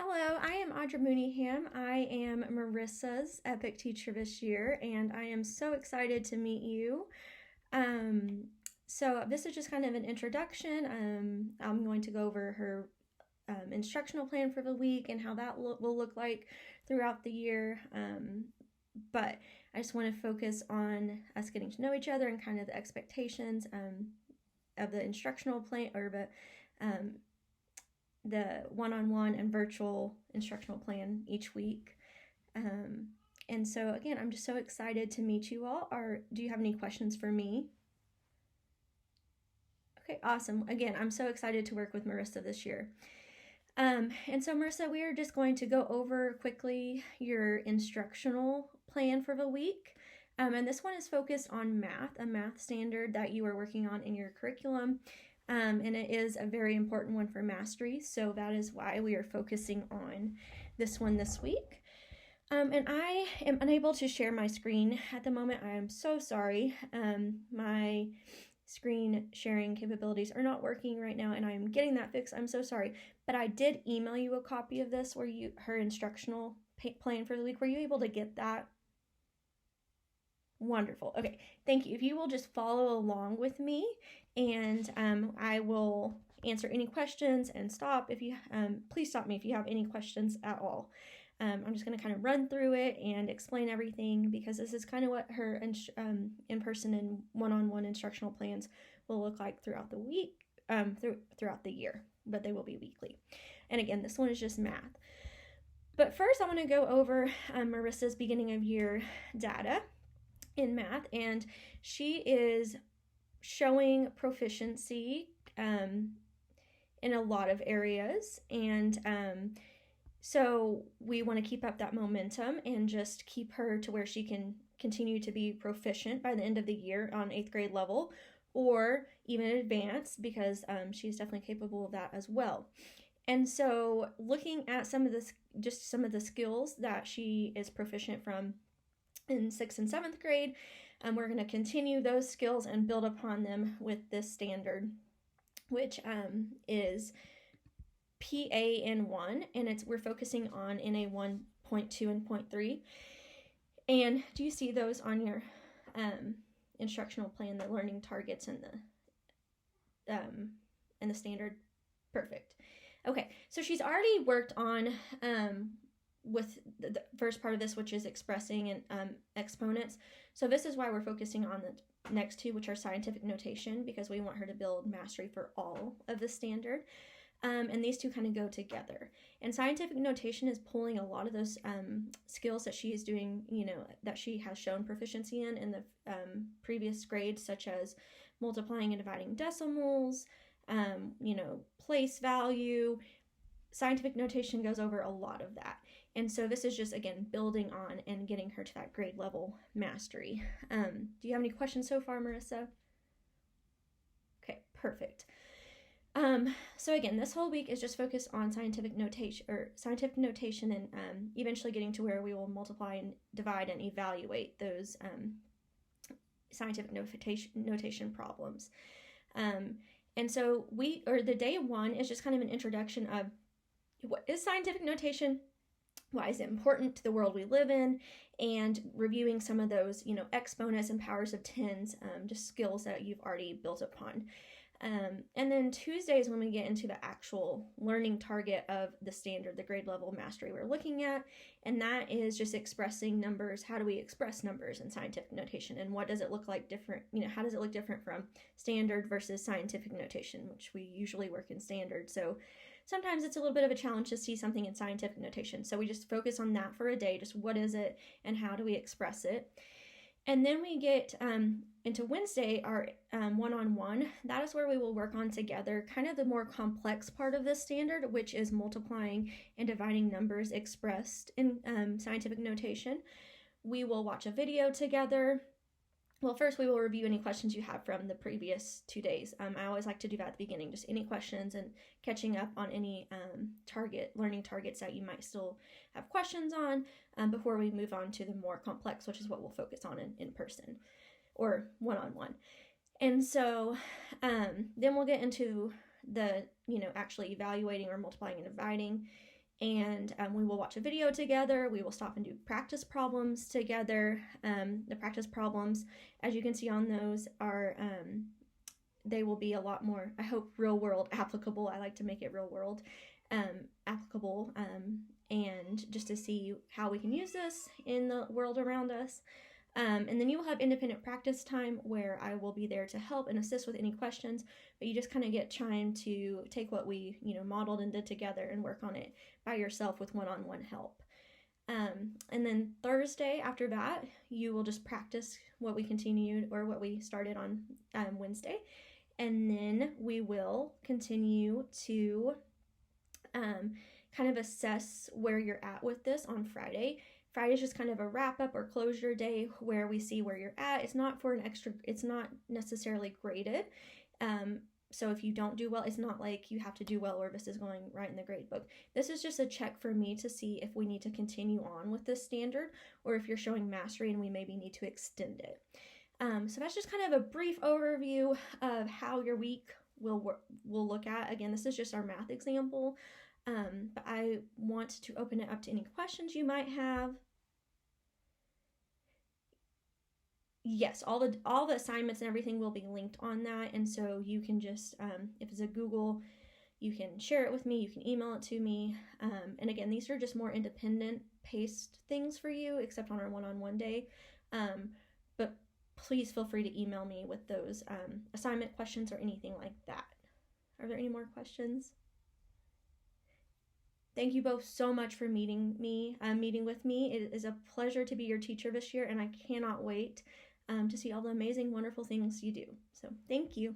Hello, I am Audra Mooneyham. I am Marissa's Epic Teacher this year, and I am so excited to meet you. Um, so this is just kind of an introduction. I'm going to go over her instructional plan for the week and how that will look like throughout the year. But I just want to focus on us getting to know each other and kind of the expectations of the instructional plan or the one-on-one and virtual instructional plan each week. And so again, I'm just so excited to meet you all. Do you have any questions for me? Okay, awesome. Again, I'm so excited to work with Marissa this year. And so Marissa, we are just going to go over quickly your instructional plan for the week. And this one is focused on math, a math standard that you are working on in your curriculum. And it is a very important one for mastery, so that is why we are focusing on this one this week. And I am unable to share my screen at the moment. I am so sorry. My screen sharing capabilities are not working right now, and I'm getting that fixed. I'm so sorry. But I did email you a copy of this her instructional plan for the week. Were you able to get that? Wonderful. Okay, thank you. If you will just follow along with me, and I will answer any questions and stop if you please stop me if you have any questions at all. I'm just going to kind of run through it and explain everything because this is kind of what her in-person and one-on-one instructional plans will look like throughout the week, throughout the year, but they will be weekly. And again, this one is just math. But first, I want to go over Marissa's beginning of year data in math, and she is showing proficiency in a lot of areas, and so we want to keep up that momentum and just keep her to where she can continue to be proficient by the end of the year on 8th grade level, or even advanced, because she's definitely capable of that as well. And so looking at some of the skills that she is proficient from in 6th and 7th grade, we're going to continue those skills and build upon them with this standard, which is PAN1, and we're focusing on NA 1.2 and 0.3. And do you see those on your instructional plan, the learning targets and the standard? Perfect. Okay, so she's already worked on with the first part of this, which is expressing and exponents. So this is why we're focusing on the next two, which are scientific notation, because we want her to build mastery for all of the standard. And these two kind of go together. And scientific notation is pulling a lot of those skills that she is doing, that she has shown proficiency in the previous grades, such as multiplying and dividing decimals, place value. Scientific notation goes over a lot of that. And so this is just, again, building on and getting her to that grade level mastery. Do you have any questions so far, Marissa? Okay, perfect. So again, this whole week is just focused on scientific notation and eventually getting to where we will multiply and divide and evaluate those scientific notation problems. And so the day one is just kind of an introduction of what is scientific notation, why is it important to the world we live in, and reviewing some of those, exponents and powers of tens, just skills that you've already built upon. And then Tuesday is when we get into the actual learning target of the standard, the grade level mastery we're looking at, and that is just expressing numbers. How do we express numbers in scientific notation, and what does it look like different, how does it look different from standard versus scientific notation, which we usually work in standard. So sometimes it's a little bit of a challenge to see something in scientific notation. So we just focus on that for a day, just what is it and how do we express it. And then we get into Wednesday, our one-on-one. That is where we will work on together kind of the more complex part of this standard, which is multiplying and dividing numbers expressed in scientific notation. We will watch a video together. Well, first we will review any questions you have from the previous 2 days. I always like to do that at the beginning, just any questions and catching up on any learning targets that you might still have questions on before we move on to the more complex, which is what we'll focus on in person or one-on-one. And so then we'll get into the, actually evaluating or multiplying and dividing. and we will watch a video together. We will stop and do practice problems together. The practice problems, as you can see on those, are they will be a lot more, I hope, real world applicable. I like to make it real world applicable, and just to see how we can use this in the world around us. And then you will have independent practice time where I will be there to help and assist with any questions, but you just kind of get time to take what we, modeled and did together and work on it by yourself with one-on-one help. And then Thursday after that, you will just practice what we continued or what we started on Wednesday. And then we will continue to kind of assess where you're at with this on Friday. Friday is just kind of a wrap up or closure day where we see where you're at. It's not it's not necessarily graded. So if you don't do well, it's not like you have to do well or this is going right in the grade book. This is just a check for me to see if we need to continue on with this standard or if you're showing mastery and we maybe need to extend it. So that's just kind of a brief overview of how your week will look at. Again, this is just our math example. But I want to open it up to any questions you might have. Yes, all the assignments and everything will be linked on that, and so you can just, if it's a Google, you can share it with me, you can email it to me, and again, these are just more independent paced things for you, except on our one-on-one day, but please feel free to email me with those assignment questions or anything like that. Are there any more questions? Thank you both so much for meeting with me. It is a pleasure to be your teacher this year, and I cannot wait to see all the amazing, wonderful things you do. So thank you.